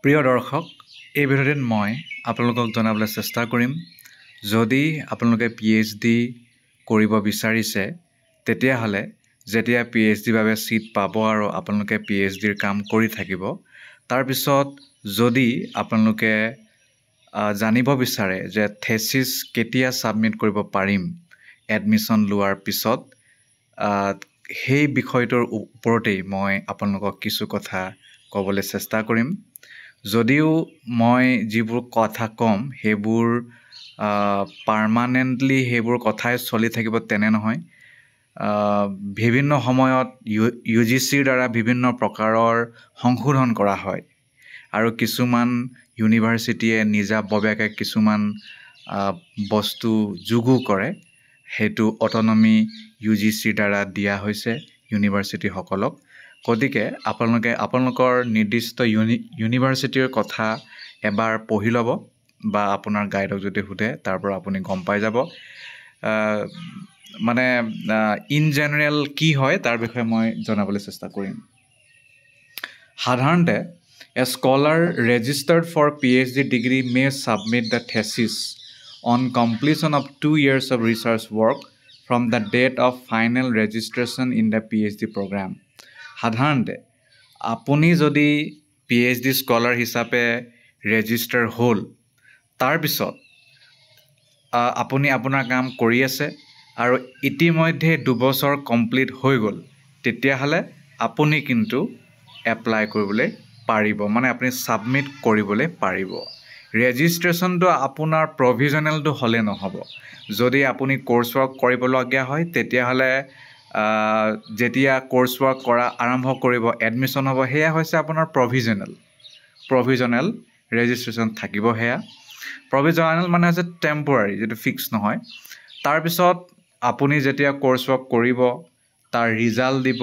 প্ৰিয় দৰ্শক, এই ভিডিঅ'টোত মই আপোনালোকক জনাবলৈ চেষ্টা কৰিম যদি আপোনালোকে PhD কৰিব বিচাৰিছে তেতিয়াহ'লে যেতিয়া PhD বাবে সিট পাব আৰু আপোনালোকে PhDৰ কাম কৰি থাকিব তাৰ পিছত যদি আপোনালোকে জানিব বিচাৰে যে থেচিছ কেতিয়া সাবমিট কৰিব পাৰিম এডমিশন লোৱাৰ পিছত সেই বিষয়টোৰ ওপৰতেই মই আপোনালোকক কিছু কথা ক'বলৈ চেষ্টা কৰিম যদিও মই যিবোৰ কথা কম সেইবোৰ পাৰ্মানেন্টলি সেইবোৰ কথাই চলি থাকিব তেনে নহয় বিভিন্ন সময়ত UGCৰ দ্বাৰা বিভিন্ন প্ৰকাৰৰ সংশোধন কৰা হয় আৰু কিছুমান ইউনিভাৰ্চিটিয়ে নিজাববীয়াকৈ কিছুমান বস্তু যোগো কৰে হেতু অটনমি UGCৰ দ্বাৰা দিয়া হৈছে ইউনিভাৰ্চিটিসকলক গতিকে আপোনালোকৰ নিৰ্দিষ্ট ইউনিভাৰ্চিটিৰ কথা এবাৰ পঢ়ি ল'ব বা আপোনাৰ গাইডক যদি সোধে তাৰ পৰা আপুনি গম পাই যাব মানে ইন জেনাৰেল কি হয় তাৰ বিষয়ে মই জনাবলৈ চেষ্টা কৰিম সাধাৰণতে A scholar registered for PhD degree may submit the thesis on completion of 2 years of research work from the date of final registration in the PhD program. সাধাৰণতে আপুনি যদি PhD স্কলাৰ হিচাপে ৰেজিষ্টাৰ হ'ল তাৰ পিছত আপুনি আপোনাৰ কাম কৰি আছে আৰু ইতিমধ্যে 2 বছৰ কমপ্লিট হৈ গ'ল তেতিয়াহ'লে আপুনি কিন্তু এপ্লাই কৰিবলৈ পাৰিব মানে আপুনি সাবমিট কৰিবলৈ পাৰিব ৰেজিষ্ট্ৰেচনটো আপোনাৰ প্ৰভিজনেলটো হ'লে নহ'ব যদি আপুনি কোৰ্স ৱৰ্ক কৰিবলগীয়া হয় তেতিয়াহ'লে যেতিয়া কোৰ্স ৱৰ্ক কৰা আৰম্ভ কৰিব এডমিশন হ'ব হেয়া হৈছে আপোনাৰ প্ৰভিজনেল ৰেজিষ্ট্ৰেচন থাকিব হেয়া প্ৰভিজনেল মানে হৈছে টেম্পৰাৰী যেটো ফিক্স নহয় তাৰ পিছত আপুনি যেতিয়া কোৰ্স ৱৰ্ক কৰিব তাৰ ৰিজাল্ট দিব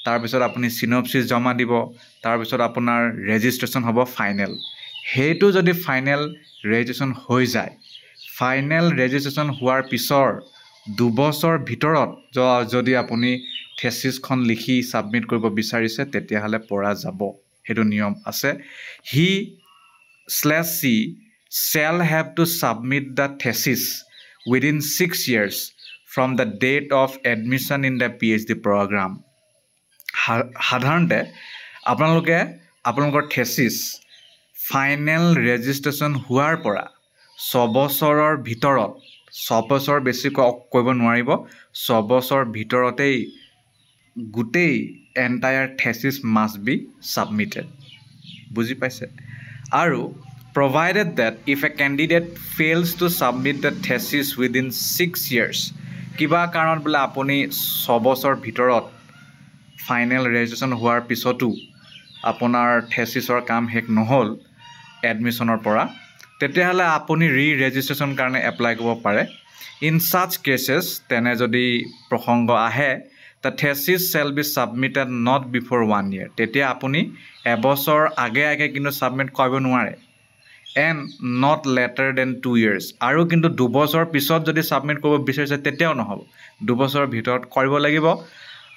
তাৰ পিছত আপুনি সিনপসিস জমা দিব তাৰ পিছত আপোনাৰ ৰেজিষ্ট্ৰেচন হ'ব ফাইনেল হেতু যদি ফাইনেল ৰেজিষ্ট্ৰেচন হৈ যায় ফাইনেল ৰেজিষ্ট্ৰেচন হোৱাৰ পিছৰ 2 বছৰ ভিতৰত যদি আপুনি থেচিছখন লিখি সাবমিট কৰিব বিচাৰিছে তেতিয়াহ'লে পৰা যাব হেতু নিয়ম আছে he/she shall have to submit the thesis within 6 years from the date of admission in the PhD program সাধাৰণতে আপোনালোকৰ থেচিছ ফাইনেল ৰেজিষ্ট্ৰেচন হোৱাৰ পৰা 6 বছৰৰ ভিতৰত 6 বছৰ বেছি কৰিব নোৱাৰিব 6 বছৰ ভিতৰতেই গোটেই entire thesis must be submitted বুজি পাইছে আৰু provided that if a candidate fails to submit the thesis within 6 years কিবা কাৰণত বোলে আপুনি 6 বছৰ ভিতৰত ফাইনেল ৰেজিষ্ট্ৰেচন হোৱাৰ পিছতো আপোনাৰ থেচিছৰ কাম শেষ নহল এডমিশনৰ পৰা তেতিয়াহ'লে আপুনি ৰেজিষ্ট্ৰেচন কাৰণে এপ্লাই কৰিব পাৰে ইন such cases তেনে যদি প্ৰসংগ আহে the thesis shall be submitted not before 1 year তেতিয়া আপুনি এবছৰ আগে কিন্তু সাবমিট কৰিব নোৱাৰে and not later than 2 years আৰু কিন্তু 2 বছৰ পিছত যদি সাবমিট কৰিব বিচাৰিছে তেতিয়াও নহব 2 বছৰৰ ভিতৰত কৰিব লাগিব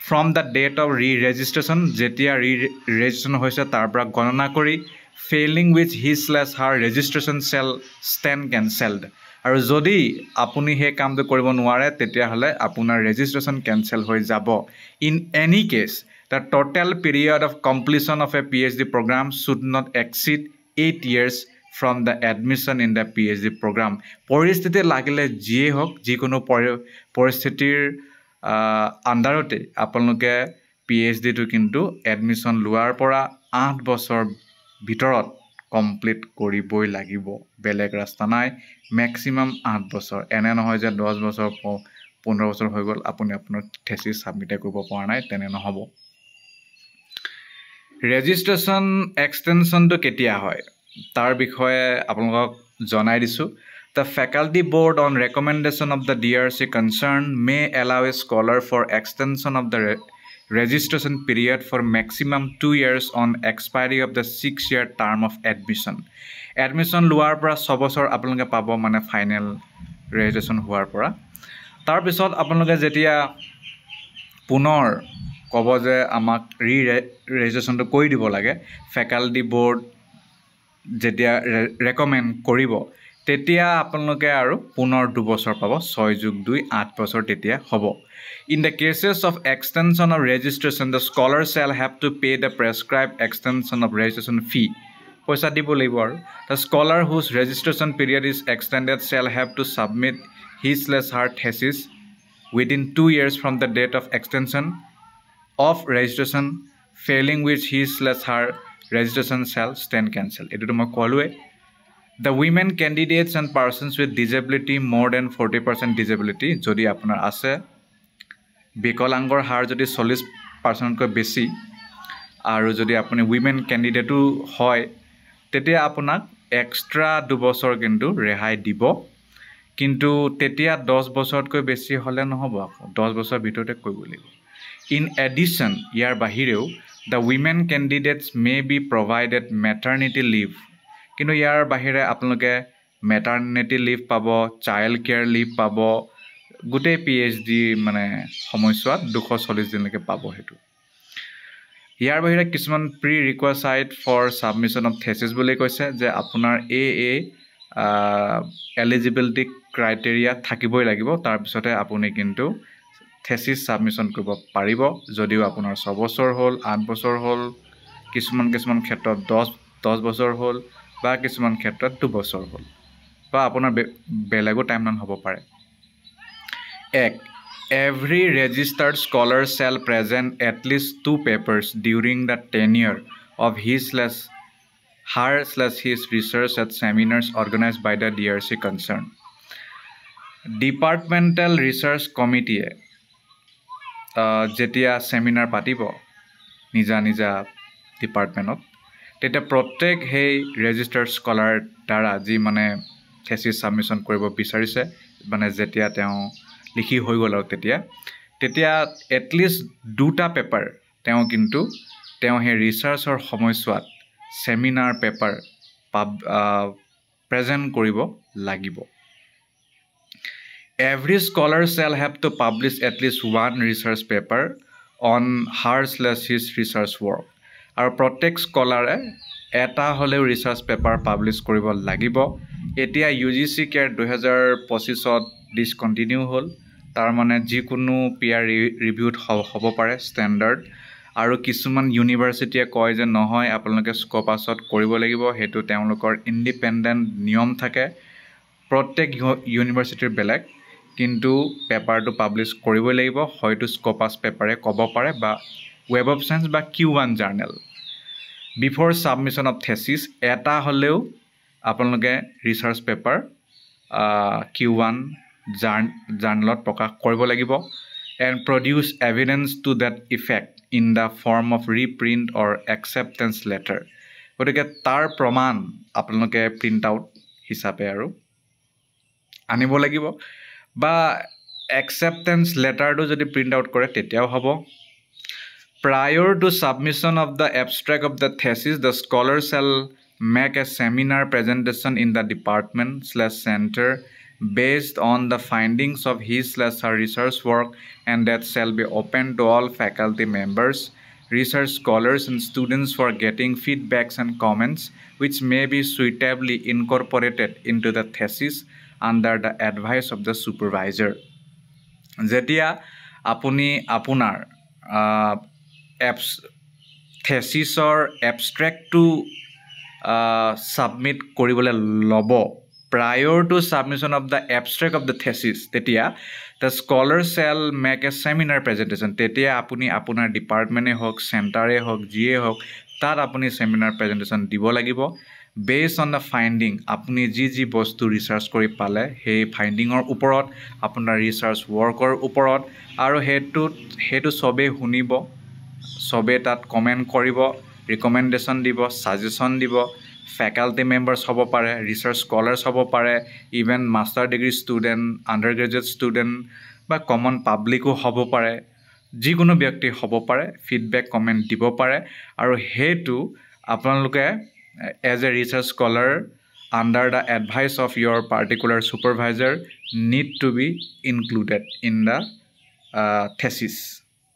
from the date of re-registration যেতিয়া re-registration হৈছে তাৰ পৰা গণনা কৰি failing which his/her registration shall stand cancelled আৰু যদি আপুনি হে কামটো কৰিব নোৱাৰে তেতিয়াহ'লে আপোনাৰ ৰেজিষ্ট্ৰেচন কেনসেল হৈ যাব in any case the total period of completion of a PhD program should not exceed 8 years from the admission in the PhD program পৰিস্থিতি লাগিলে যিয়ে হওক যিকোনো পৰিস্থিতিৰ আন্ডাৰতে আপোনালোকে PhD টো কিন্তু এডমিশন লোৱাৰ পৰা 8 বছৰ ভিতৰত কমপ্লিট কৰিবই লাগিব বেলেগ ৰাস্তা নাই ম্যাক্সিমাম 8 বছৰ এনে নহয় যে 10 বছৰ 15 বছৰ হৈ গ'ল আপুনি আপোনাৰ থেচিছ সাবমিট কৰিব পৰা নাই তেনে নহব ৰেজিষ্ট্ৰেচন এক্সটেনশনটো কেতিয়া হয় তাৰ বিষয়ে আপোনালোকক জনাই দিছো The faculty board on recommendation of the DRC concerned may allow a scholar for extension of the registration period for maximum 2 years on expiry of the 6-year term of admission. Admission লোৱাৰ পৰা 6 বছৰ আপোনালোকে পাব মানে final registration হোৱাৰ পৰা তাৰ পিছত আপোনালোকে যেতিয়া পুনৰ ক'ব যে আমাক ৰেজিষ্ট্ৰেচনটো কৰি দিব লাগে ফেকাল্টি বোৰ্ড যেতিয়া ৰেকমেণ্ড কৰিব তেতিয়া আপোনালোকে আৰু পুনৰ 2 বছৰ পাব 6 + 2 8 বছৰ তেতিয়া হ'ব In the cases of extension of registration the scholar shall have to pay the prescribed extension of registration fee পইচা দিব লাগিব আৰু the scholar whose registration period is extended shall have to submit his/her thesis within 2 years from the date of extension of registration failing which his/her registration shall stand cancelled এটো মই কলোৱে The women candidates and persons with disability more than 40% disability যদি আপোনাৰ আছে বিকলাংগৰ হাৰ যদি 40% কৈ বেছি আৰু যদি আপুনি women candidate হয় তেতিয়া আপোনাক এক্সট্ৰা 2 বছৰ কিন্তু ৰেহাই দিব কিন্তু তেতিয়া 10 বছৰতকৈ বেছি হলে নহব আকৌ 10 বছৰ ভিতৰতে কৰিব লাগিব In addition ইয়াৰ বাহিৰেও the women candidates may be provided maternity leave কিন্তু ইয়াৰ বাহিৰে আপোনালোকে maternity leave পাব child care leave পাব গোটেই PhD মানে সময়ছোৱাত 240 দিনলৈকে পাব হেতু ইয়াৰ বাহিৰে কিছুমান prerequisite for submission of thesis বুলি কৈছে যে আপোনাৰ এলিজিবিলিটি ক্ৰাইটেৰিয়া থাকিবই লাগিব তাৰ পিছতে আপুনি কিন্তু থেসিস সাবমিশন কৰিব পাৰিব যদিও আপোনাৰ 6 বছৰ হ'ল 8 বছৰ হ'ল কিছুমান ক্ষেত্ৰত 10 বছৰ হ'ল বা কিছুমান ক্ষেত্ৰত 2 বছৰ হ'ল বা আপোনাৰ বেলেগো টাইমলাইন হ'ব পাৰে Every registered scholar shall present at least 2 papers during the tenure of his/her/his research at seminars organized by the DRC concerned. Departmental Research Committee যেতিয়া সেমিনাৰ পাতিব নিজা ডিপাৰ্টমেণ্টত তেতিয়া প্ৰত্যেক হেই ৰেজিষ্টাৰ্ড স্কলাৰ দ্বাৰা যি মানে থেসিস সাবমিশন কৰিব বিচাৰিছে মানে যেতিয়া তেওঁ লিখি হৈ গ'ল আৰু তেতিয়া এটলিষ্ট 2টা পেপাৰ তেওঁ কিন্তু তেওঁ হে ৰিসাৰ্চৰ সময়ছোৱাত সেমিনাৰ পেপাৰ প্ৰেজেন্ট কৰিব লাগিব Every scholar shall have to publish at least 1 research paper on her/his research work আৰু প্ৰত্যেক স্কলাৰে এটা হলেও ৰিসাৰ্চ পেপাৰ পাবলিশ কৰিব লাগিব এতিয়া UGC কেয়াৰ 2025ত ডিসকন্টিনিউ হ'ল তাৰ মানে যিকোনো পিয়াৰ ৰিভিউত হ'ব পাৰে ষ্টেণ্ডাৰ্ড আৰু কিছুমান ইউনিভাৰ্চিটিয়ে কয় যে নহয় আপোনালোকে স্কোপাছত কৰিব লাগিব হেতু তেওঁলোকৰ ইন্ডিপেন্ডেন্ট নিয়ম থাকে প্ৰত্যেক ইউনিভাৰ্চিটিৰ বেলেগ কিন্তু পেপাৰটো পাবলিশ কৰিব লাগিব হয়তো স্কোপাছ পেপাৰে ক'ব পাৰে বা ওয়েব অফ সায়েন্স বা Q1 journal before submission of thesis এটা হলেও আপোনালোকে ৰিসাৰ্চ পেপাৰ Q1 জাৰ্নেলত প্ৰকাশ কৰিব লাগিব and produce evidence to that effect in the form of reprint or acceptance letter গতিকে তাৰ প্ৰমাণ আপোনালোকে প্ৰিন্ট আউট হিচাপে আৰু আনিব লাগিব বা acceptance letterটো যদি প্ৰিন্ট আউট কৰে তেতিয়াও হ'ব Prior to submission of the abstract of the thesis the scholar shall make a seminar presentation in the department/center based on the findings of his/her research work and that shall be open to all faculty members research scholars and students for getting feedbacks and comments which may be suitably incorporated into the thesis under the advice of the supervisor যেতিয়া আপুনি আপোনাৰ থেসিসৰ এবষ্ট্ৰেক্টটো submit কৰিবলৈ লব prior to submission of the abstract of the thesis tetia the scholar shall make a seminar presentation tetia apuni apunar department e hok center e hok GA hok tar apuni seminar presentation dibo lagibo based on the finding apuni ji bostu research kori pale he finding or uporot apunar research work or uporot aru hetu sobe hunibo sobe tat comment koribo recommendation dibo suggestion dibo faculty members hobo pare research scholars hobo pare even master degree student undergraduate student ba common public hobo pare jikono byakti hobo pare feedback comment dibo pare aru hetu apnaloke as a research scholar under the advice of your particular supervisor need to be included in the thesis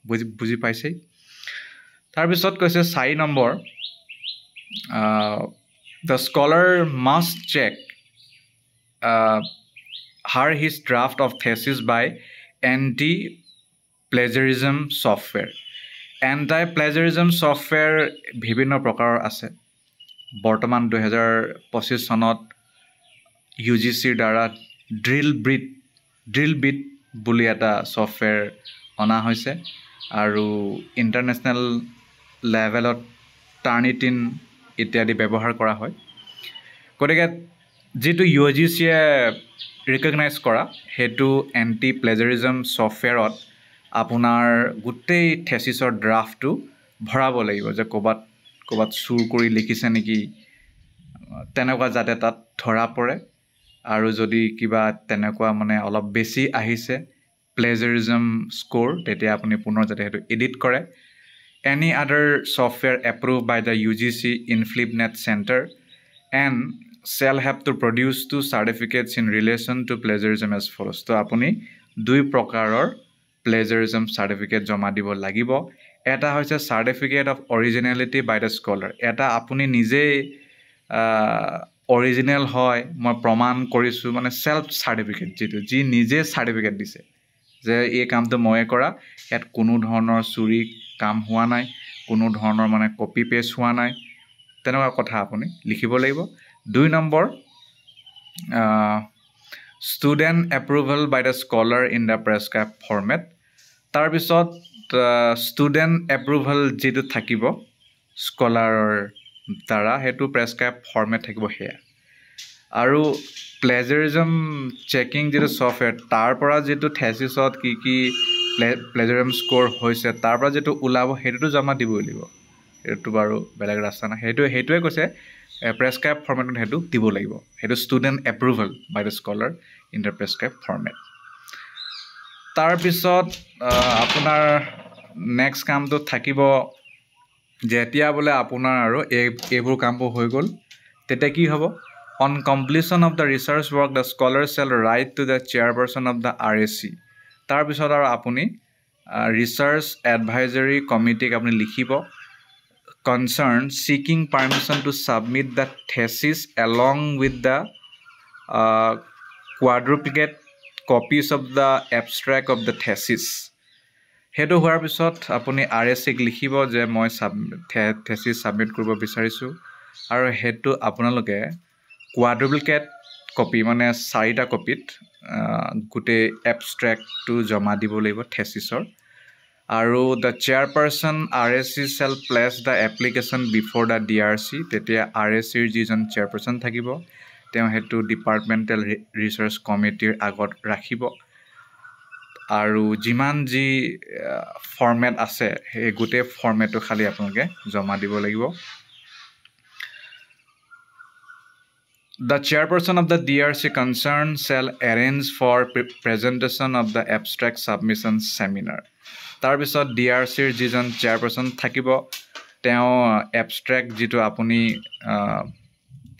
buji paise tar bisot koise 4 number The scholar must check uh, her his draft of thesis by anti-plagiarism software. Anti-plagiarism software বিভিন্ন প্ৰকাৰৰ আছে বৰ্তমান 2025 চনত UGCৰ দ্বাৰা drill beet বুলি এটা software অনা হৈছে আৰু ইণ্টাৰনেশ্যনেল লেভেলত টাৰ্নিটিন ইত্যাদি ব্যৱহাৰ কৰা হয় গতিকে যেটো UGCয়ে ৰিকগনাইজ কৰা হেতু এন্টি প্লেজাৰিজম ছফ্টৱেৰত আপোনাৰ গুটেই থেসিসৰ ড্ৰাফটটো ভৰাব লাগিব যে কবাত চুৰ কৰি লিখিছে নেকি তেনেকুৱা যাতে তাত ধৰা পৰে আৰু যদি কিবা তেনেকুৱা মানে অলপ বেছি আহিছে প্লেজাৰিজম স্কোৰ তেতিয়া আপুনি পুনৰ যাতে হেতু এডিট কৰে any other software approved by the UGC in FlipNet Center and shall have to produce two certificates in relation to plagiarism as follows. তো আপুনি দুই প্ৰকাৰৰ plagiarism certificate জমা দিব লাগিব এটা হৈছে certificate of originality by the scholar এটা আপুনি নিজে অৰিজিনাল হয় মই প্ৰমাণ কৰিছো মানে সেলফ সাৰ্টিফিকেট যেটো যি নিজে সাৰ্টিফিকেট দিছে যে এই কামটো ময়ে কৰা ইয়াত কোনো ধৰণৰ চুৰি কাম হোৱা নাই কোনো ধৰণৰ মানে কপি পেস্ট হোৱা নাই তেনেকুৱা কথা আপুনি লিখিব লাগিব দুই number student approval by the scholar in the prescribed format তাৰ পিছত student approval যেটো থাকিব স্কলাৰৰ দ্বাৰা হেতু prescribed format থাকিব হেয়া আৰু plagiarism checking যেটো সফটওয়্যাৰ তাৰ পৰা যেটো থেসিসত কি plagiarism score হৈছে তাৰ পৰা যেটো উলাব হেতুটো জমা দিব লাগিব এটো বাৰু বেলেগ ৰাস্তা না হেতুৱে কৈছে prescribed format হেতু দিব লাগিব হেতু student approval by the scholar in the prescribed format তাৰ পিছত আপোনাৰ নেক্সট কামটো থাকিব যেতিয়া বলে আপোনাৰ আৰু এইবোৰ কামবোৰ হৈ গল তেতিয়া কি হ'ব on completion of the research work the scholar shall write to the chairperson of the RAC তাৰ পিছত আৰু আপুনি research advisory committee আপুনি লিখিব concern seeking permission to submit the thesis along with the quadruplicate copies of the abstract of the thesis হেতু হোৱাৰ পিছত আপুনি RAC লিখিব যে মই thesis submit কৰিব বিচাৰিছো আৰু হেতু আপোনালোকে quadruplicate copy মানে 4টা কপিত গুটে abstract to জমা দিব লাগিব thesisৰ আৰু the chairperson RAC shall place the application before the DRC তেতিয়া RAC ৰ যিজন chairperson থাকিব তেওঁ হেতু departmental research committee আগত ৰাখিব আৰু যিমান যি ফৰমেট আছে এই গুটে ফৰমেটটো খালি আপোনালোকে জমা দিব লাগিব The chairperson of the DRC concerned shall arrange for presentation of the abstract submission seminar. তাৰ পিছত DRC ৰ যিজন chairperson থাকিব তেওঁ abstract যেটো আপুনি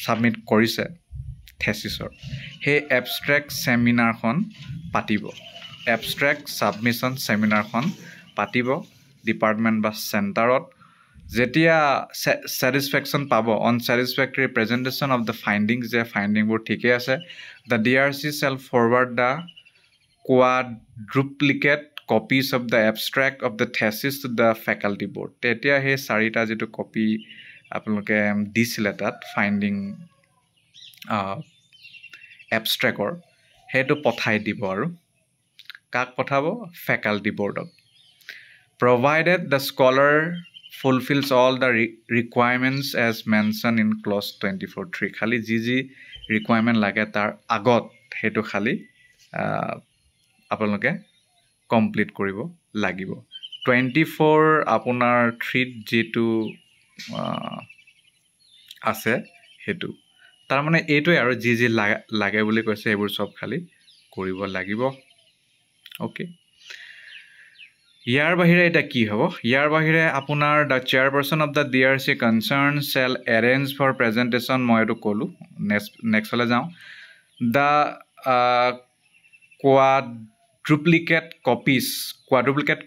সাবমিট কৰিছে থেসিসৰ হে abstract seminar খন পাতিব abstract submission seminar খন পাতিব ডিপাৰ্টমেন্ট বা চেণ্টাৰত যেতিয়া satisfaction পাব on satisfactory presentation of the findings যে ফাইন্ডিংবোৰ ঠিকে আছে the DRC shall forward the quadruplicate copies of the abstract of the thesis to the faculty board তেতিয়া হে 4টা যেটো কপি আপোনালোকে দিছিলে তাত ফাইন্ডিং abstractৰ হেতু পঠাই দিব আৰু কাক পঠাব faculty boardক provided the scholar fulfills all the requirements as mentioned in clause 24(3 খালি যি requirement লাগে তাৰ আগত হেতু খালি আপোনালোকে কমপ্লিট কৰিব লাগিব 24 আপোনাৰ 3 যেটো আছে হেতু তাৰ মানে এইটোই আৰু যি লাগে বুলি কৈছে এইবোৰ সব খালি কৰিব লাগিব ওকে ইয়াৰ বাহিৰে এটা কি হ'ব ইয়াৰ বাহিৰে আপোনাৰ the chairperson of the DRC concerned shall arrange for presentation মই এটো কলো নেক্সট হলে যাও the quadruplicate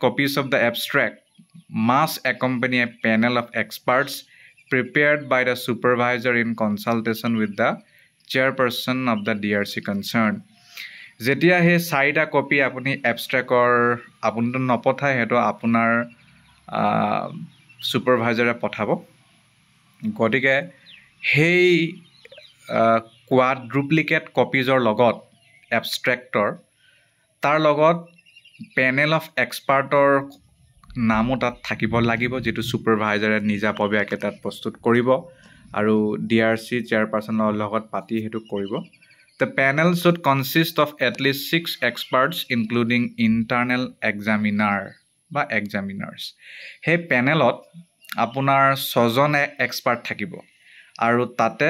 copies of the abstract must accompany a panel of experts prepared by the supervisor in consultation with the chairperson of the DRC concerned. যেতিয়া সেই 4টা copy আপুনি এবষ্ট্ৰেক্টৰ আপুনিতো নপঠায় সেইটো আপোনাৰ ছুপাৰভাইজাৰে পঠাব গতিকে সেই কোৱাড্ৰুপ্লিকেট কপিজৰ লগত এবষ্ট্ৰেক্টৰ তাৰ লগত পেনেল অফ এক্সপাৰ্টৰ নামো তাত থাকিব লাগিব যেটো ছুপাৰভাইজাৰে নিজাববীয়াকৈ তাত প্ৰস্তুত কৰিব আৰু DRC চেয়াৰপাৰ্চনৰ লগত পাতি হেতু কৰিব The panel should consist of at least 6 experts including internal examiner বা examiners সেই পেনেলত আপোনাৰ 6জন এক্সপাৰ্ট থাকিব আৰু তাতে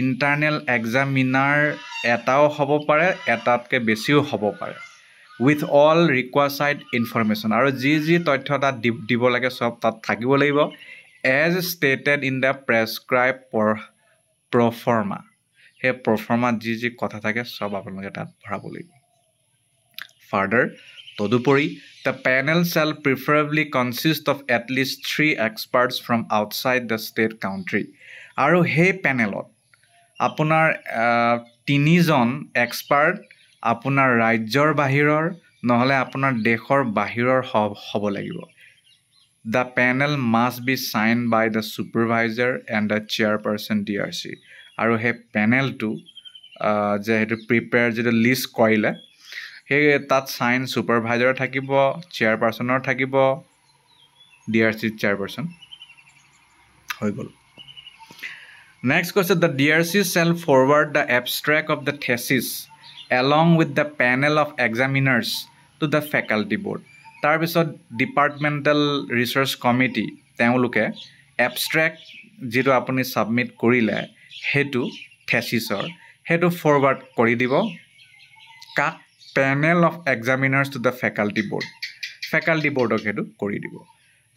ইন্টাৰনেল এক্সামিনাৰ এটাও হ'ব পাৰে এটাতকৈ বেছিও হ'ব পাৰে with all requisite information আৰু যি তথ্য তাত দিব লাগে সব তাত থাকিব লাগিব as stated in the prescribed proforma হে proforma যি কথা থাকে সব আপোনালোকে তাত ভৰাব লাগিব further তদুপৰি the panel shall preferably consist of at least 3 experts from outside the state country আৰু হে পেনেলত আপোনাৰ 3জন এক্সপাৰ্ট আপোনাৰ ৰাজ্যৰ বাহিৰৰ নহলে আপোনাৰ দেশৰ বাহিৰৰ হ'ব লাগিব The panel must be signed by the supervisor and the chairperson DRC আৰু হে পেনেলটো যে হেতু প্ৰিপেয়াৰ যেটো লিষ্ট কৰিলে হে তাত সাইন সুপাৰভাইজাৰ থাকিব চেয়াৰপাৰ্সনৰ থাকিব DRC চেয়াৰপাৰ্সন হৈ গল Next question the DRC shall forward the abstract of the thesis along with the panel of examiners to the faculty board তাৰ পিছত ডিপাৰ্টমেন্টাল ৰিসাৰ্চ কমিটি তেওঁলোকে abstract যেটো আপুনি সাবমিট কৰিলে হেতু থেসিসৰ হেতু ফৰৱাৰ্ড কৰি দিব কা panel of examiners to the faculty board হেতু কৰি দিব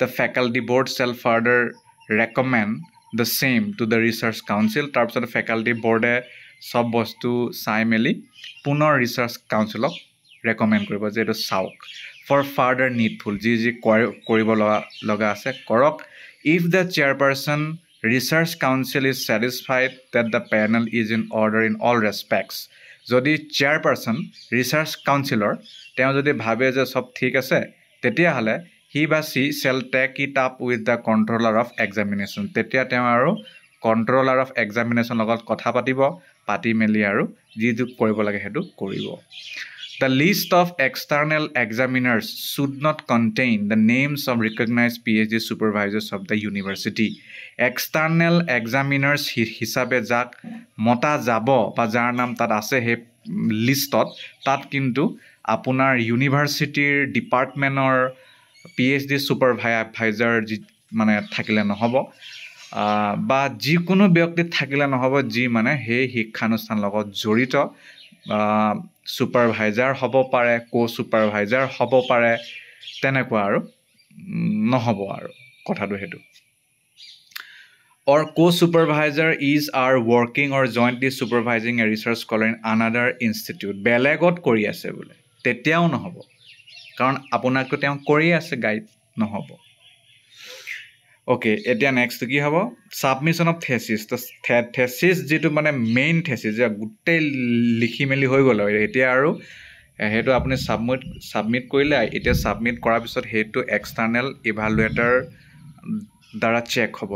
the faculty board shall further recommend the same to the research council তাৰ পিছত faculty board সব বস্তু চাই মেলি পুনৰ research councilক recommend কৰিব যে এটো চাওক for further needful যি কৰিব লগা আছে কৰক if the chairperson research council is satisfied that the panel is in order in all respects যদি chairperson research councilor তেওঁ যদি ভাবে যে সব ঠিক আছে তেতিয়া হলে he বা she shall take it up with the controller of examination তেতিয়া তেওঁ আৰু controller of examination লগত কথা পাতি মেলি আৰু যিটো কৰিব লাগে হেতু কৰিব The list of external examiners should not contain the names of recognized PhD supervisors of the university. External examiners হিসাবে যাক মতা যাব বা যাৰ নাম তাত আছে হে লিষ্টত তাত কিন্তু আপোনাৰ ইউনিভাৰ্সিটিৰ ডিপাৰ্টমেন্টৰ PhD supervisor মানে থাকিলে নহব বা যিকোনো ব্যক্তি থাকিলে নহব যি মানে হে শিক্ষানুষ্ঠান লগত জড়িত supervisor হ'ব পাৰে co-supervisor হ'ব পাৰে তেনেকুৱা আৰু নহব আৰু কথাটো হেতু or co-supervisor is are working or jointly supervising a research scholar in another institute বেলেগত কৰি আছে বলে তেতিয়াও নহব কাৰণ আপোনাকটো তেওঁ কৰি আছে গাইড নহব Okay, এতিয়া next কি হ'ব submission of thesis তো thesis যেটো মানে মেইন thesis যে গুটে লিখি মেলি হৈ গল এতিয়া আৰু হেতু আপুনি সাবমিট কৰিলে এতিয়া সাবমিট কৰাৰ পিছত হেতু এক্সটাৰ্নাল ইভালুয়েটৰ দ্বাৰা চেক হ'ব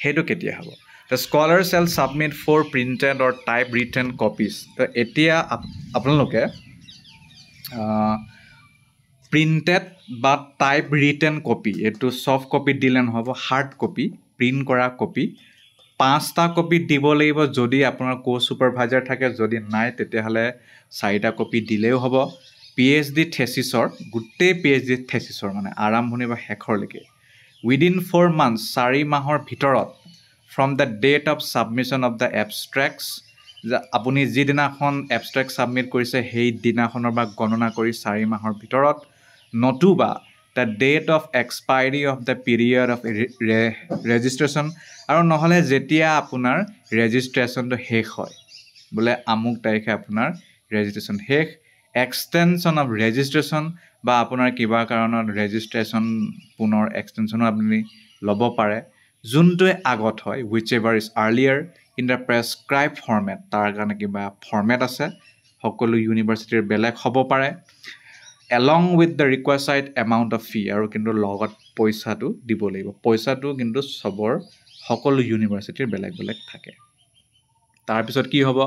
হেতু কেতিয়া হ'ব The scholar shall submit 4 printed or typewritten copies তো এতিয়া আপোনালোকে printed বা type written copy এটো soft copy দিলে নহব hard copy print কৰা copy 5টা copy দিব লাগিব যদি আপোনাৰ কো সুপাৰভাইজাৰ থাকে যদি নাই তেতিয়া হলে 4টা copy দিলেও হ'ব PhD thesis গুটে PhD thesis মানে আৰম্ভণি বা শেষৰলৈকে within 4 months 4 মাহৰ ভিতৰত from the date of submission of the abstracts আপুনি যি দিনাখন abstract submit কৰিছে সেই দিনাখনৰ বা গণনা কৰি 4 মাহৰ ভিতৰত নতুবা the date of expiry of the period of registration আৰু নহলে যেতিয়া আপোনাৰ ৰেজিষ্ট্ৰেচনটো শেষ হয় বলে আমুক তাৰিখে আপোনাৰ ৰেজিষ্ট্ৰেচন শেষ extension of registration বা আপোনাৰ কিবা কাৰণত ৰেজিষ্ট্ৰেচন পুনৰ এক্সটেনশনো আপুনি লব পাৰে যোনটোৱে আগত হয় which ever is earlier in the prescribed format তাৰ কাৰণে কিবা ফৰ্মেট আছে সকলো ইউনিভাৰ্চিটিৰ বেলেগ হ'ব পাৰে along with the requisite amount of fee আৰু কিন্তু লগত পইচাটো দিব লাগিব পইচাটো কিন্তু সবৰ সকলো ইউনিভাৰ্চিটিৰ বেলেগ বেলেগ থাকে তাৰ পিছত কি হ'ব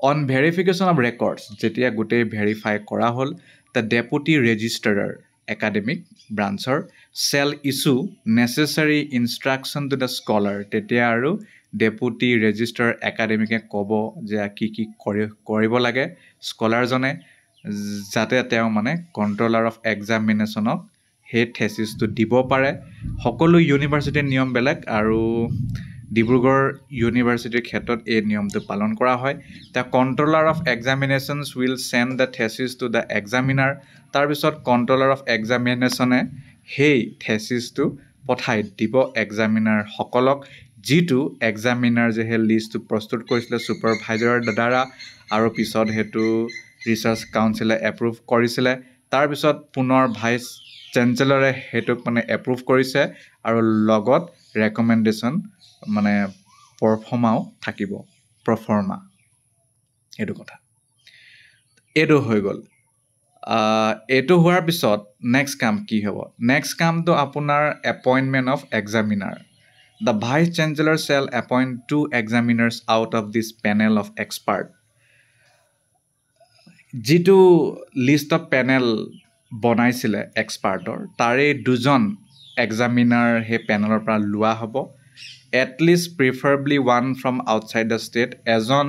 on verification of records যেতিয়া গোটেই ভেৰিফাই কৰা হ'ল the deputy registrar academic brancher shall issue necessary instruction to the scholar তেতিয়া আৰু deputy registrar academic ক'ব যে কি কি কৰিব লাগে স্কলাৰজনে যাতে তেওঁ মানে কন্ট্ৰোলাৰ অফ এক্সামিনেশ্যনক হে থেচিছটো দিব পাৰে সকলো ইউনিভাৰ্চিটিৰ নিয়ম বেলেগ আৰু ডিব্ৰুগড় ইউনিভাৰ্চিটিৰ ক্ষেত্ৰত এই নিয়মটো পালন কৰা হয় the controller of examinations will send the thesis to the examiner তাৰপিছত কন্ট্ৰোলাৰ অফ এক্সামিনেশ্যনে সেই থেচিছটো পঠাই দিব এক্সামিনাৰ সকলক যিটো এক্সামিনাৰ যে সেই লিষ্টটো প্ৰস্তুত কৰিছিলে ছুপাৰভাইজাৰৰ দ্বাৰা আৰু পিছত হেতু ৰিচাৰ্চ কাউন্সিলে এপ্ৰুভ কৰিছিলে তাৰপিছত পুনৰ ভাইচ চেঞ্চেলৰে হেতুক মানে এপ্ৰুভ কৰিছে আৰু লগত ৰেকমেণ্ডেশ্যন মানে পাৰফৰ্মাও থাকিব পাৰফৰ্মা এটো কথা এটো হৈ গ'ল এটো হোৱাৰ পিছত নেক্সট কাম কি হ'ব নেক্সট কামটো আপোনাৰ appointment of examiner The Vice Chancellor shall appoint 2 examiners out of this panel of experts. যিটো লিষ্ট অফ পেনেল বনাইছিলে এক্সপাৰ্টৰ তাৰে দুজন এক্সামিনাৰ হে পেনেলৰ পৰা লোৱা হ'ব at least preferably one from outside the state এজন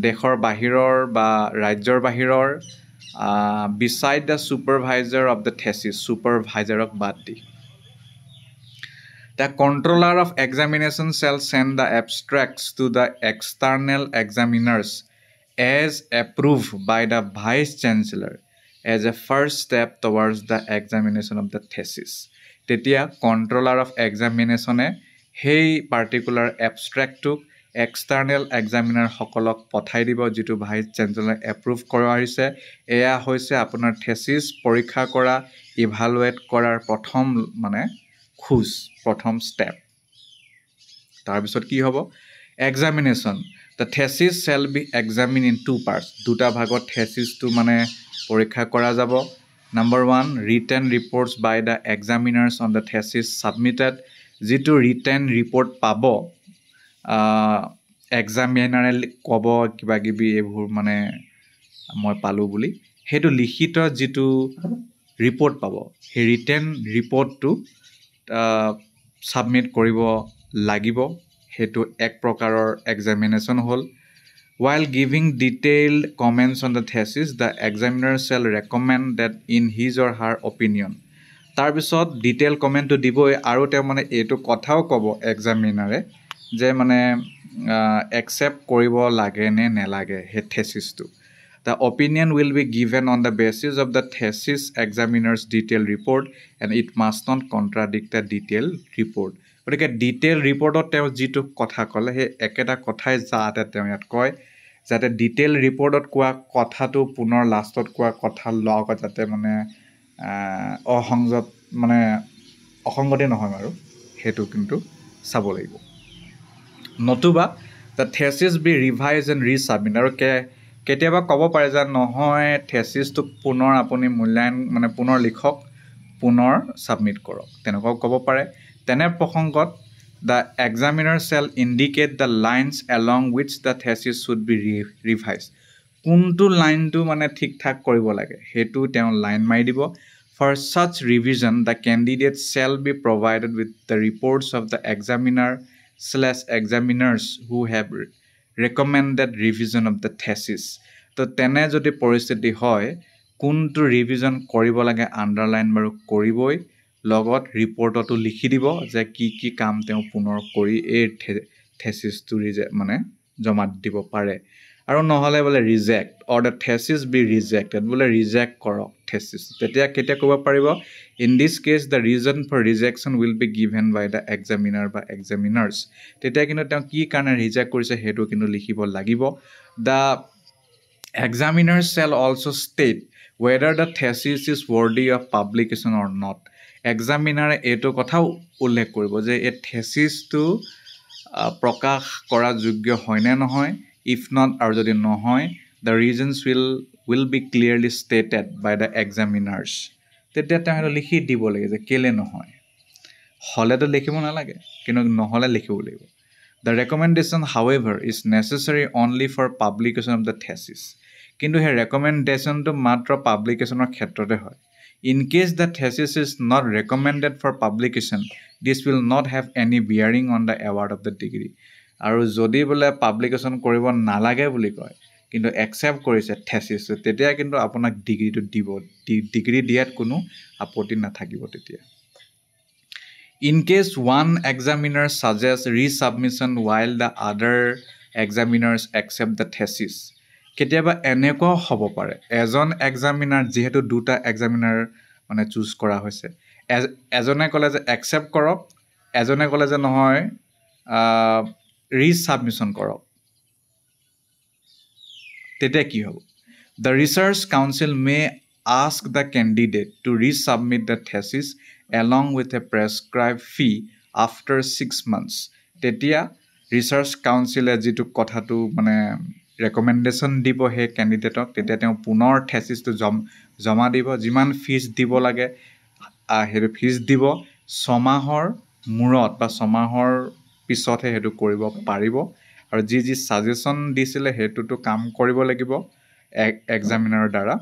দেশৰ বাহিৰৰ বা ৰাজ্যৰ বাহিৰৰ beside the supervisor of the thesis ছুপাৰভাইজাৰক বাদ দি The controller of examination shall send the abstracts to the external examiners as approved by the vice chancellor as a first step towards the examination of the thesis. Tetia controller of examination hey particular abstract to external examiner hokolok pothai dibo jitu vice chancellor approve kora hoise eya hoise apunar thesis porikha kora evaluate korar prothom mane খুজ প্ৰথম step তাৰপিছত কি হ'ব examination the thesis shall be examine in 2 parts দুটা ভাগত থেচিছটো মানে পৰীক্ষা কৰা যাব number 1 written reports by the examiners on the thesis submitted যিটো ৰিটেন ৰিপৰ্ট পাব এক্সামিনাৰে ক'ব কিবা কিবি এইবোৰ মানে মই পালোঁ বুলি সেইটো লিখিত যিটো ৰিপৰ্ট পাব সেই ৰিটেন ৰিপৰ্টটো সাবমিট কৰিব লাগিব হেতু এক প্ৰকাৰৰ এক্সামিনেশ্যন হ'ল while giving detailed comments on the thesis the examiner shall recommend that in his or her opinion তাৰ পিছত ডিটেইল কমেন্টটো দিবই আৰু তেওঁ মানে এটো কথাও ক'ব এক্সামিনাৰে যে মানে একচেপ্ট কৰিব লাগে নে নেলাগে হে থেচিছটো The opinion will be given on the basis of the thesis examiner's detailed report and it must not contradict the detailed report. গতিকে detailed reportত তেওঁ যিটো কথা ক'লে সেই একেটা কথাই যাতে তেওঁ ইয়াত কয় যাতে detailed reportত কোৱা কথাটো পুনৰ লাষ্টত কোৱা কথা লগত যাতে মানে অসংগত মানে অসংগতি নহয় আৰু হেতু কিন্তু চাব লাগিব নতুবা the thesis be revised and resubmit আৰু কেতিয়াবা ক'ব পাৰে যে নহয় থেচিছটো পুনৰ আপুনি মূল্যায়ন মানে পুনৰ লিখক পুনৰ সাবমিট কৰক তেনেকুৱা ক'ব পাৰে তেনে প্ৰসংগত the examiner shall indicate the lines along which the thesis should be revised কোনটো লাইনটো মানে ঠিক ঠাক কৰিব লাগে হেতু তেওঁ লাইন মাৰি দিব for such revision the candidate shall be provided with the reports of the examiner/examiners who have recommended revision of the thesis তো তেনে যদি পৰিস্থিতি হয় কোনটো ৰিভিজন কৰিব লাগে আন্ডাৰলাইন বাৰু কৰিবই লগত ৰিপৰ্টটো লিখি দিব যে কি কাম তেওঁ পুনৰ কৰি এই থেচিছটো মানে জমা দিব পাৰে আৰু নহলে বলে reject or the thesis be rejected বলে ৰিজেক্ট কৰক থেচিছ তেতিয়া কেতিয়া ক'ব পাৰিব in this case the reason for rejection will be given by the examiner বা এক্সামিনাৰ্ছ তেতিয়া কিন্তু তেওঁ কি কাৰণে ৰিজেক্ট কৰিছে হেতু কিন্তু লিখিব লাগিব the examiners shall also state whether the thesis is worthy of publication or not এক্সামিনাৰে এইটো কথাও উল্লেখ কৰিব যে এই থেচিছটো প্ৰকাশ কৰা যোগ্য হয়নে নহয়, ইফ নট আৰু যদি নহয় the reasons will be clearly stated by the examiners, তেতিয়া তেওঁ সেইটো লিখি দিব লাগে যে কেলৈ নহয়। হ'লেতো লিখিব নালাগে, কিন্তু নহ'লে লিখিব লাগিব। The recommendation, however, is necessary only for publication of the thesis. কিন্তু সেই ৰেকমেণ্ডেশ্যনটো মাত্ৰ পাব্লিকেশ্যনৰ ক্ষেত্ৰতে হয়। In case the thesis is not recommended for publication, this will not have any bearing on the award of the degree. আৰু যদি বোলে publication কৰিব নালাগে বুলি কয় কিন্তু একচেপ্ট কৰিছে থেচিছটো, তেতিয়া কিন্তু আপোনাক ডিগ্ৰীটো দিব, ডিগ্ৰী দিয়াত কোনো আপত্তি নাথাকিব তেতিয়া। In case one examiner suggests resubmission while the other examiners accept the thesis, কেতিয়াবা এনেকুৱাও হ'ব পাৰে এজন এক্সামিনাৰ, যিহেতু দুটা এক্সামিনাৰ মানে চুজ কৰা হৈছে, এজনে ক'লে যে একচেপ্ট কৰক, এজনে ক'লে যে নহয় ৰিছাবমিশ্যন কৰক, তেতিয়া কি হ'ব? The research council may ask the candidate to resubmit the thesis along with a prescribed fee after 6 months. তেতিয়া ৰিচাৰ্চ কাউন্সিলে যিটো কথাটো মানে ৰেকমেণ্ডেশ্যন দিব সেই কেণ্ডিডেটক, তেতিয়া তেওঁ পুনৰ থেচিছটো জমা দিব, যিমান ফিজ দিব লাগে সেইটো ফিজ দিব, 6 মাহৰ মূৰত বা 6 মাহৰ পিছতহে সেইটো কৰিব পাৰিব। আৰু যি ছাজেশ্যন দিছিলে সেইটোতো কাম কৰিব লাগিব এক্সামিনাৰৰ দ্বাৰা।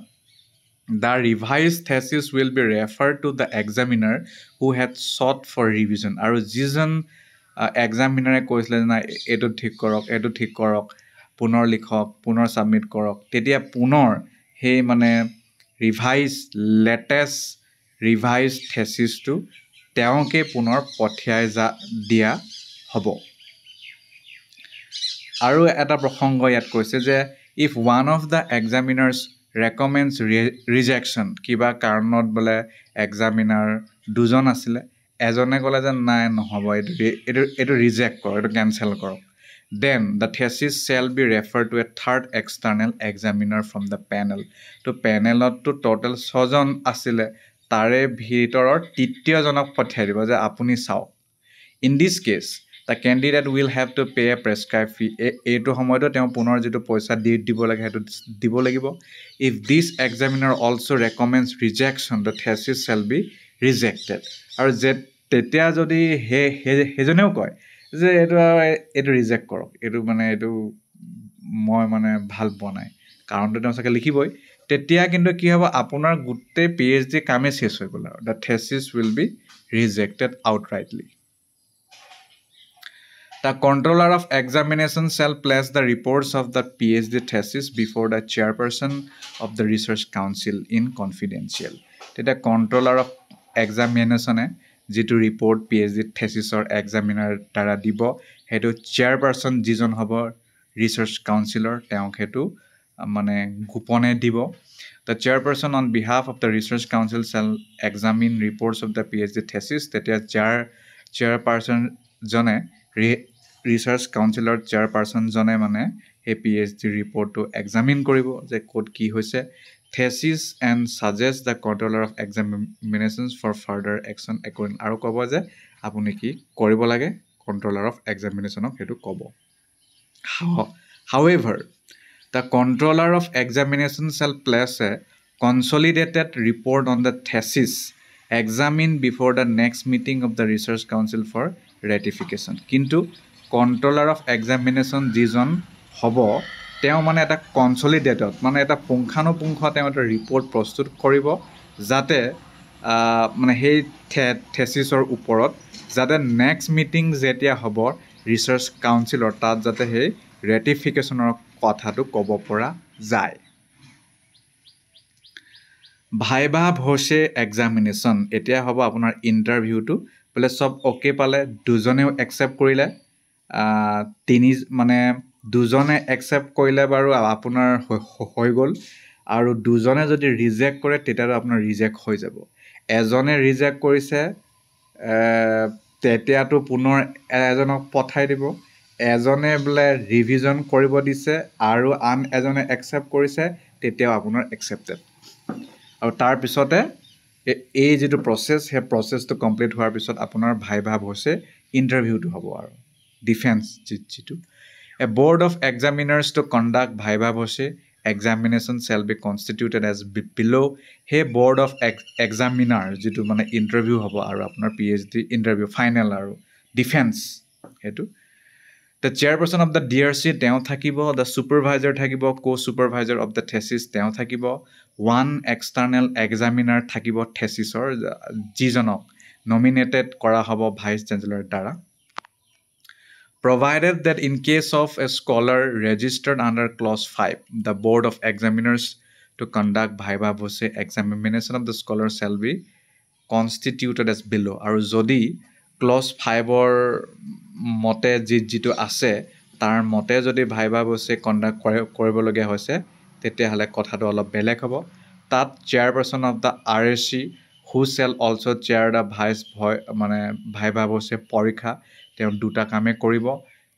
The revised thesis will be referred to the examiner who had sought for revision. আৰু যিজন এক্সামিনাৰে কৈছিলে যে নাই এইটো ঠিক কৰক, পুনৰ লিখক, পুনৰ ছাবমিট কৰক, তেতিয়া পুনৰ সেই মানে লেটেষ্ট ৰিভাইজ থেচিছটো তেওঁকে পুনৰ পঠিয়াই দিয়া হ'ব। আৰু এটা প্ৰসংগ ইয়াত কৈছে যে if one of the examiners recommends rejection, কিবা কাৰণত বোলে এক্সামিনাৰ দুজন আছিলে, এজনে ক'লে যে নাই নহ'ব, এইটো ৰিজেক্ট কৰক, এইটো কেঞ্চেল কৰক, then the thesis shall be refer to a third external examiner from the panel. তো পেনেলততো টোটেল 6জন আছিলে, তাৰে ভিতৰৰ তৃতীয়জনক পঠিয়াই দিব যে আপুনি চাওক। In this case the candidate will have to pay a prescribe fee, এইটো সময়তো তেওঁ পুনৰ যিটো পইচা দিব লাগে সেইটো দিব লাগিব। If this examiner also' recommends rejection the thesis shall be rejected. আৰু তেতিয়া যদি সেইজনেও কয় যে এইটো ৰিজেক্ট কৰক, এইটো মই ভাল পোৱা নাই, কাৰণটো তেওঁ চাগে লিখিবই, তেতিয়া কিন্তু কি হ'ব, আপোনাৰ গোটেই PhD কামেই চেছ হৈ গ'ল আৰু the thesis will be rejected outrightly. The controller of examination shall place the reports of the PhD thesis before the chairperson of the research council in confidential. তেতিয়া controller of examination যিটো report PhD থেচিছৰ এক্সামিনাৰ দ্বাৰা দিব, সেইটো chairperson যিজন হ'ব research কাউন্সিলৰ, তেওঁক সেইটো গোপনে দিব। The chairperson on behalf of the research council shall examine reports of the PhD thesis. তেতিয়া চেয়াৰপাৰ্চনজনে ৰিচাৰ্চ কাউন্সিলৰ চেয়াৰপাৰ্চনজনে সেই PhD ৰিপৰ্টটো এক্সামিন কৰিব যে ক'ত কি হৈছে, thesis and suggest the controller of examinations for further action according, আৰু ক'ব যে আপুনি কি কৰিব লাগে, কণ্ট্ৰলাৰ অফ এক্সামিনেশ্যনক সেইটো ক'ব। However, the controller of examination shall place a consolidated report on the thesis examined before the next meeting of the research council for ratification. কিন্তু কণ্ট্ৰলাৰ অফ এক্সামিনেশ্যন যিজন হ'ব, তেওঁ এটা কনচলিডেটেড এটা পুংখানুপুংখ তেওঁ এটা ৰিপৰ্ট প্ৰস্তুত কৰিব, যাতে সেই থেচিছৰ ওপৰত যাতে নেক্সট মিটিং যেতিয়া হ'ব ৰিচাৰ্চ কাউন্সিলৰ, তাত যাতে সেই ৰেটিফিকেশ্যনৰ কথাটো ক'ব পৰা যায়। ভাইভা ভ'ছে এক্সামিনেশ্যন, এতিয়া হ'ব আপোনাৰ ইণ্টাৰভিউটো, বোলে চব অ'কে পালে, দুজনেও একচেপ্ট কৰিলে, দুজনে একচেপ্ট কৰিলে বাৰু আপোনাৰ হৈ গ'ল, আৰু দুজনে যদি ৰিজেক্ট কৰে তেতিয়াতো আপোনাৰ ৰিজেক্ট হৈ যাব। এজনে ৰিজেক্ট কৰিছে তেতিয়াতো পুনৰ এজনক পঠাই দিব, এজনে বোলে ৰিভিজন কৰিব দিছে আৰু আন এজনে একচেপ্ট কৰিছে, তেতিয়াও আপোনাৰ একচেপ্টেড। আৰু তাৰপিছতে এই যিটো প্ৰচেছ সেই প্ৰচেছটো কমপ্লিট হোৱাৰ পিছত আপোনাৰ ভাইভা হৈছে ইণ্টাৰভিউটো হ'ব আৰু ডিফেন্স যিটো a board of examiners to conduct viva হৈছে examination shall be constituted as below' সেই বৰ্ড অফ এক্সামিনাৰ যিটো মানে ইণ্টাৰভিউ হ'ব আৰু আপোনাৰ PhD ইণ্টাৰভিউ ফাইনেল আৰু ডিফেন্স সেইটো the chairperson of the DRC তেওঁ থাকিব দ্য ছুপাৰভাইজাৰ থাকিব co-supervisor অফ দ্য থেচিছ তেওঁ থাকিব ওৱান এক্সটাৰ্নেল এক্সামিনাৰ থাকিব থেচিছৰ যিজনক নমিনেটেড কৰা হ'ব ভাইচ চেঞ্চেলৰ দ্বাৰা provided that in case of a scholar registered under clause 5 the board of examiners to conduct viva voce examination of the scholar shall be constituted as below আৰু যদি clause 5 মতে যিটো আছে তাৰ মতে যদি ভাইভা voce conduct কৰিবলগীয়া হৈছে তেতিয়াহ'লে কথাটো অলপ বেলেগ হ'ব তাত chairperson of the RSC who shall also chair the মানে ভাইভা voce পৰীক্ষা তেওঁ দুটা কামে কৰিব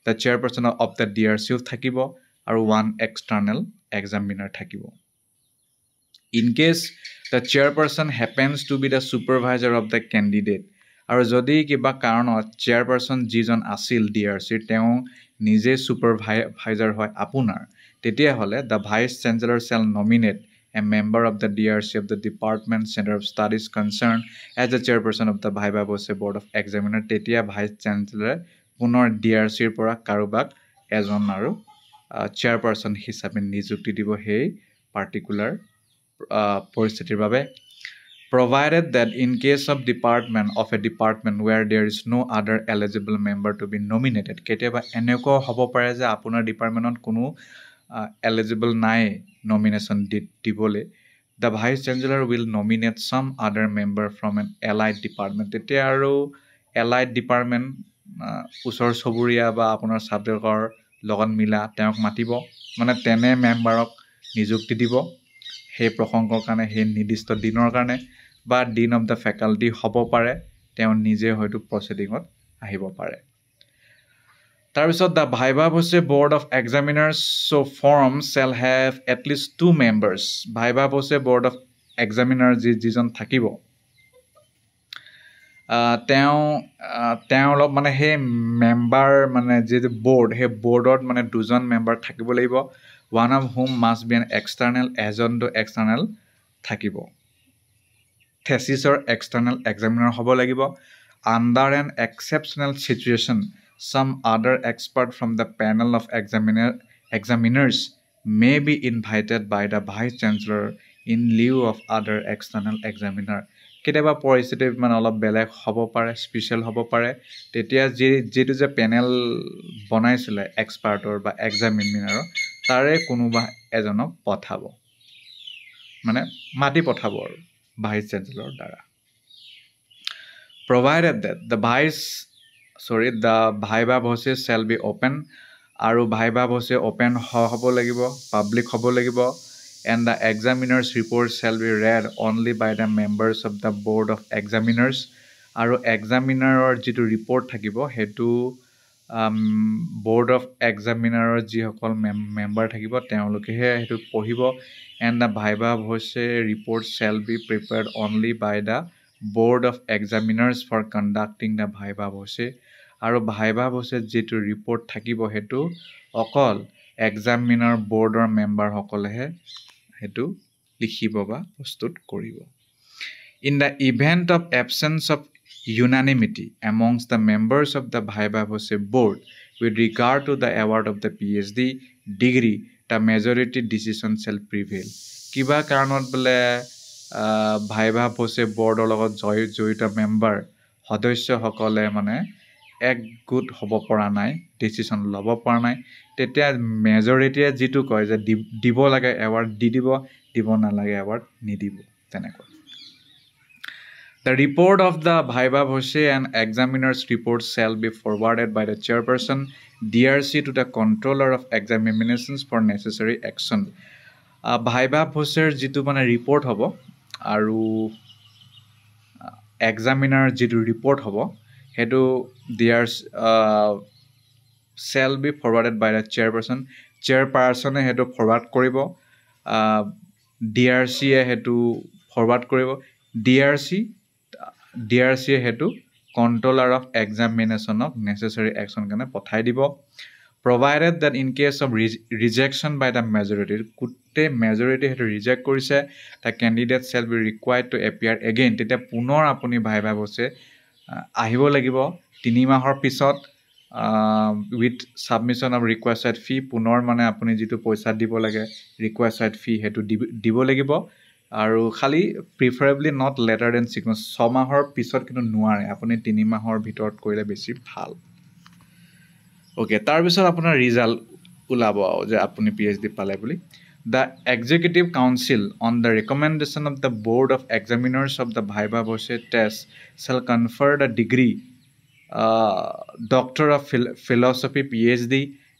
the chairperson of the DRC থাকিব আৰু ওৱান এক্সটাৰ্নেল এক্সামিনাৰ থাকিব in case the chairperson happens to be the supervisor of the candidate আৰু যদি কিবা কাৰণত চেয়াৰপাৰ্চন যিজন আছিল DRC তেওঁ নিজে ছুপাৰভাইজাৰ হয় আপোনাৰ তেতিয়াহ'লে the vice chancellor shall nominate a member of the DRC of the Department Center of Studies concerned as the chairperson of the Viva Voce Board of Examiner তেতিয়া ভাইচ চেঞ্চেলৰে পুনৰ DRCৰ পৰা কাৰোবাক এজন আৰু চেয়াৰপাৰ্চন হিচাপে নিযুক্তি দিব সেই পাৰ্টিকুলাৰ পৰিস্থিতিৰ বাবে provided that in case of a department where there is no other eligible member to be nominated কেতিয়াবা এনেকুৱা হ'ব পাৰে যে আপোনাৰ ডিপাৰ্টমেণ্টত কোনো eligible নাই nomination দিবলৈ the vice chancellor will nominate some other member from an allied department তেতিয়া আৰু allied department ওচৰ চুবুৰীয়া বা আপোনাৰ ছাবজেক্টৰ লগত মিলা তেওঁক মাতিব মানে তেনে মেম্বাৰক নিযুক্তি দিব সেই প্ৰসংগৰ কাৰণে সেই নিৰ্দিষ্ট দিনৰ কাৰণে বা ডিন অফ দ্য ফেকাল্টি হ'ব পাৰে তেওঁ নিজে হয়তো প্ৰচিডিঙত আহিব পাৰে তাৰপিছত the viva voce board of examiners so form shall have at least 2 members viva voce board of examiner যিজন থাকিব তেওঁ অলপ মানে সেই মেম্বাৰ মানে যিটো বৰ্ড সেই বৰ্ডত মানে দুজন মেম্বাৰ থাকিব লাগিব one of whom must be an external এজনটো এক্সটাৰ্নেল থাকিব থেচিছৰ এক্সটাৰ্নেল এক্সামিনাৰ হ'ব লাগিব under an exceptional situation some other expert from the panel of examiners may be invited by the vice chancellor in lieu of other external examiner কেতিয়াবা পৰিস্থিতি মানে অলপ বেলেগ হ'ব পাৰে স্পেশাল হ'ব পাৰে তেতিয়া যেটো যে পেনেল বনাইছিলে এক্সপাৰ্টৰ বা এক্সামিনাৰৰ তাৰে কোনোবা এজনক পঠাব মানে মাটি পঠাব আৰু ভাইচ চেঞ্চেলৰ দ্বাৰা provided that the viva voce shall be open আৰু ভাইভা voce open হ'ব লাগিব পাব্লিক হ'ব লাগিব and the examiner's report shall be read only by the members of the board of examiners আৰু এক্সামিনাৰৰ যিটো ৰিপৰ্ট থাকিব হেতু board of examinerৰ যিসকল মেম্বাৰ থাকিব তেওঁলোকেহে হেতু পঢ়িব and the viva voce report shall be prepared only by the board of examiners for conducting the viva voce আৰু ভাইভা voce যিটো ৰিপৰ্ট থাকিব হেতু অকল এক্সামিনাৰ বৰ্ডৰ মেম্বাৰ সকলেহে হেতু লিখিব বা প্ৰস্তুত কৰিব in the event of absence of unanimity amongst the members of the viva voce board with regard to the award of the PhD degree the majority decision shall prevail কিবা কাৰণত বলে ভাইভা voce boardৰ লগত জড়িত member সদস্যসকলে মানে একগোট হ'ব পৰা নাই ডিসিশন ল'ব পৰা নাই তেতিয়া মেজৰিটিয়ে যিটো কয় যে দিব লাগে এৱাৰ্ড দিব নালাগে এৱাৰ্ড নিদিব তেনেকৈ The report of the viva voce and examiner's report shall be forwarded by the chairperson DRC to the controller of examinations for necessary action viva voceৰ যিটো মানে ৰিপৰ্ট হ'ব আৰু এক্সামিনাৰ যিটো ৰিপৰ্ট হ'ব হেতু shall be forwarded by the chairperson হেতু forward কৰিব DRC হেতু ফৰৱাৰ্ড কৰিব DRC হেতু কন্ট্ৰোলাৰ অফ এক্সামিনেশ্যনক নেসেসাৰী একশন কাৰণে পঠাই দিব provided that in case of rejection by the majority কুটে majority হেতু ৰিজেক্ট কৰিছে the candidate shall be required to appear again তেতিয়া পুনৰ আপুনি ভাইবা বসে আহিব লাগিব 3 মাহৰ পিছত with submission of requested fee পুনৰ মানে আপুনি যেটো পইচা দিব লাগে requested fee হেতু দিব লাগিব আৰু খালি preferably not later than 6 months 6 মাহৰ পিছত কিন্তু নোৱাৰে আপুনি 3 মাহৰ ভিতৰত কৰিলে বেছি ভাল Okay, তাৰ পিছত আপোনাৰ ৰিজাল্ট ওলাব যে আপুনি PhD পালে বুলি The Executive Council on the recommendation of the Board of Examiners of the Viva Voce test shall confer the degree Doctor of Philosophy PhD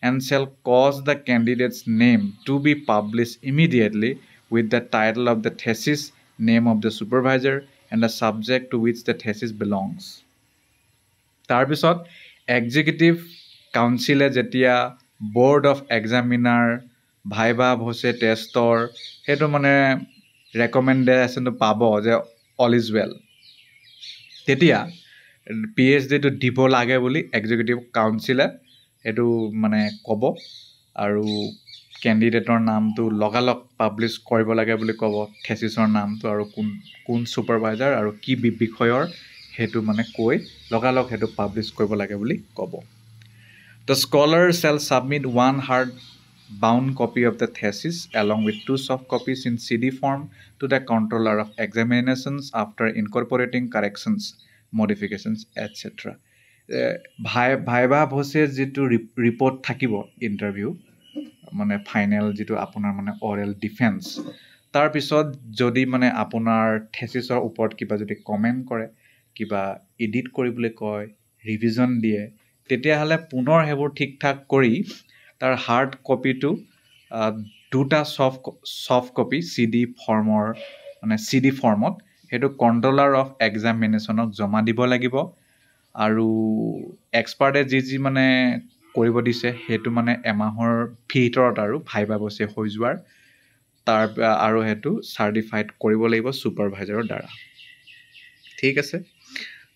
and shall cause the candidate's name to be published immediately with the title of the thesis, name of the supervisor and the subject to which the thesis belongs. তাৰ পিছত Executive Council যেতিয়া Board of Examiner Viva Voce টেষ্টৰ হেতু মানে ৰেকমেন্ডেশন পাব যে all is well তেতিয়া PhD টো দিব লাগে বুলি Executive Council হেতু মানে কব আৰু ক্যান্ডিডেটৰ নামটো লগালক পাবলিশ কৰিব লাগে বুলি কব থেসিসৰ নামটো আৰু কোন সুপাৰভাইজাৰ আৰু কি বিষয়ৰ হেতু মানে কৈ লগালক হেতু পাবলিশ কৰিব লাগে বুলি কব The scholar shall submit one hard-bound copy of the thesis along with 2 soft copies in CD form to the controller of examinations after incorporating corrections, modifications, etc. Viva Voce যেটো report থাকিব interview মানে final যেটো আপোনাৰ মানে oral defense তাৰ পিছত যদি মানে আপোনাৰ থেসিসৰ ওপৰত কিবা যদি কমেন্ট কৰে কিবা এডিট কৰিবলৈ কয় ৰিভিজন দিয়ে তেতিয়া হলে পুনৰ হেবোৰ ঠিক ঠাক কৰি তাৰ হাৰ্ড কপিটো দুটা সফট কপি সিডি ফৰ্মৰ মানে সিডি ফৰ্মত হেতু কন্ট্ৰোলাৰ অফ এক্সামিনেশ্যনক জমা দিব লাগিব আৰু এক্সপাৰ্টে যি মানে কৰিব দিছে হেতু মানে এমাহৰ ভিতৰত আৰু ভাইবা বসে হৈ যোৱাৰ তাৰ আৰু হেতু সাৰ্টিফাইড কৰিব লাগিব সুপাৰভাইজাৰৰ দ্বাৰা ঠিক আছে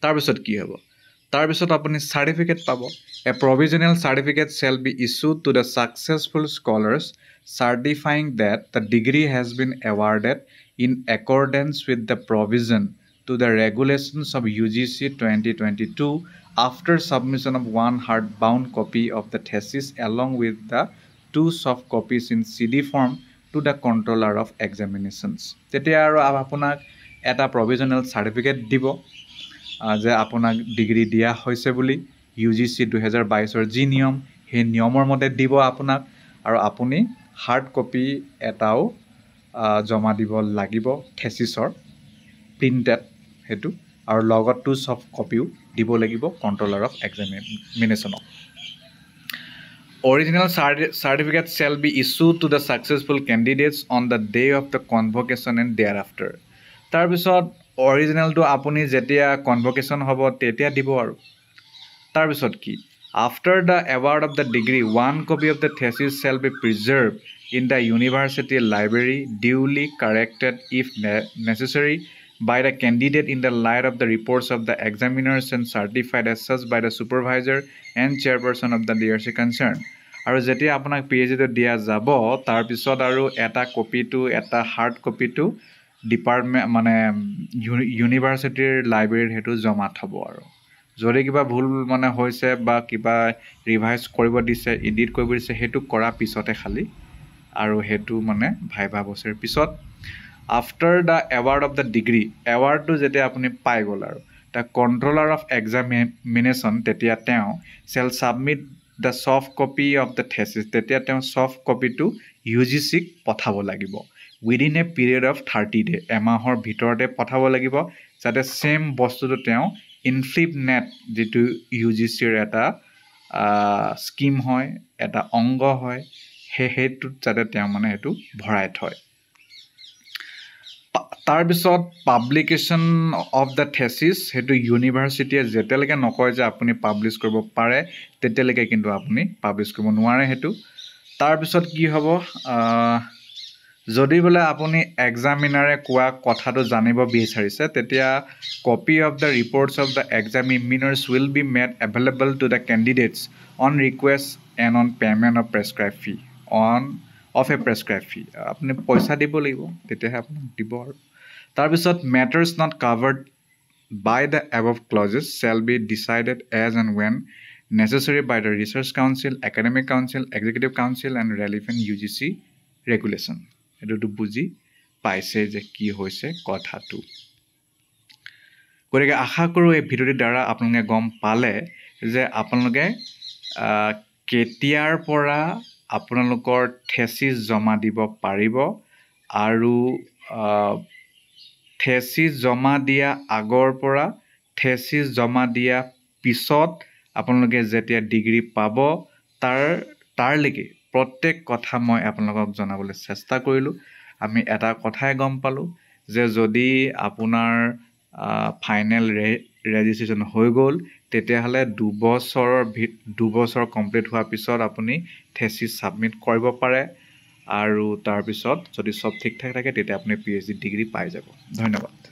তাৰ পিছত কি হ'ব তাৰ পিছত আপুনি সাৰ্টিফিকেট পাব A provisional certificate shall be issued to the successful scholars certifying that the degree has been awarded in accordance with the provision to the regulations of UGC 2022 after submission of one hardbound copy of the thesis along with the 2 soft copies in CD form to the controller of examinations তেতিয়া আৰু আপোনাক এটা provisional certificate দিব যে আপোনাক degree দিয়া হৈছে বুলি UGC 2022 ৰ জি নিয়ম হে নিয়মৰ মতে দিব আপোনাক আৰু আপুনি হাৰ্ড কপি এটাও জমা দিব লাগিব থেসিসৰ প্ৰিন্টেড হেতু আৰু লগত 2 সফট কপিও দিব লাগিব controller of examination Original certificate shall be issued to the successful candidates on the day of the convocation and thereafter তাৰ পিছত অৰিজিনালটো আপুনি যেতিয়া কনভোকেশন হ'ব তেতিয়া দিব আৰু তাৰ পিছত কি After the award of the degree one copy of the thesis shall be preserved in the university library duly corrected if necessary by the candidate in the light of the reports of the examiners and certified as such by the supervisor and chairperson of the DRC concerned আৰু যেতিয়া আপোনাক PhD দিয়া যাব তাৰ পিছত আৰু এটা কপিটো এটা হাৰ্ড কপিটো ডিপাৰ্টমেন্ট মানে ইউনিভাৰ্সিটিৰ লাইব্ৰেৰীত হেতু জমা থব আৰু যদি কিবা ভুল মানে হৈছে বা কিবা ৰিভাইজ কৰিব দিছে এডিট কৰিব দিছে হেতু কৰা পিছতে খালি আৰু হেতু মানে ভাইবা বছৰ পিছত after the award of the degree award to যেতিয়া আপুনি পাই গল আৰু the controller of examination তেতিয়া তেওঁ shall submit the soft copy of the thesis তেতিয়া তেওঁ soft copy to UGC ক পঠাব লাগিব within a period of 30 days এমাহৰ ভিতৰতে পঠাব লাগিব যাতে সেম বস্তুটো তেওঁ ইনফ্লিপনেট যেটো UGC ৰ এটা স্কিম হয় এটা অংগ হয় হেতু যাতে তেওঁ মানে হেতু ভৰাই থয় তাৰ পিছত পাবলিকেশন অফ দা থেসিস হেতু ইউনিভাৰ্সিটিয়ে যেতেলৈকে নকয় যে আপুনি পাবলিশ কৰিব পাৰে তেতেলৈকে কিন্তু আপুনি পাবলিশ কৰিব নোৱাৰে হেতু তাৰ পিছত কি হ'ব যদি বোলে আপুনি এক্সামিনাৰে কোৱা কথাটো জানিব বিচাৰিছে তেতিয়া copy of the reports of the examiners will be made available to the candidates on request and on payment of prescribe fee of a prescribe fee আপুনি পইচা দিব লাগিব তেতিয়াহে আপোনাক দিব আৰু তাৰপিছত matters not covered by the above clauses shall be decided as and when necessary by the Research Council, Academic Council, Executive Council and relevant UGC regulation. এটো বুজি পাইছে যে কি হৈছে কথাটো গতিকে আশা কৰোঁ এই ভিডিঅ'টোৰ দ্বাৰা আপোনালোকে গম পালে যে আপোনালোকে কেতিয়াৰ পৰা আপোনালোকৰ থেচিছ জমা দিব পাৰিব আৰু থেচিছ জমা দিয়া আগৰ পৰা থেচিছ জমা দিয়া পিছত আপোনালোকে যেতিয়া ডিগ্ৰী পাব তাৰলৈকে প্ৰত্যেক কথা মই আপোনালোকক জনাবলৈ চেষ্টা কৰিলোঁ আমি এটা কথাই গম পালোঁ যে যদি আপোনাৰ ফাইনেল ৰেজিষ্ট্ৰেশ্যন হৈ গ'ল তেতিয়াহ'লে দুবছৰ কমপ্লিট হোৱাৰ পিছত আপুনি থেচিছ ছাবমিট কৰিব পাৰে আৰু তাৰপিছত যদি চব ঠিক ঠাক থাকে তেতিয়া আপুনি PhD ডিগ্ৰী পাই যাব ধন্যবাদ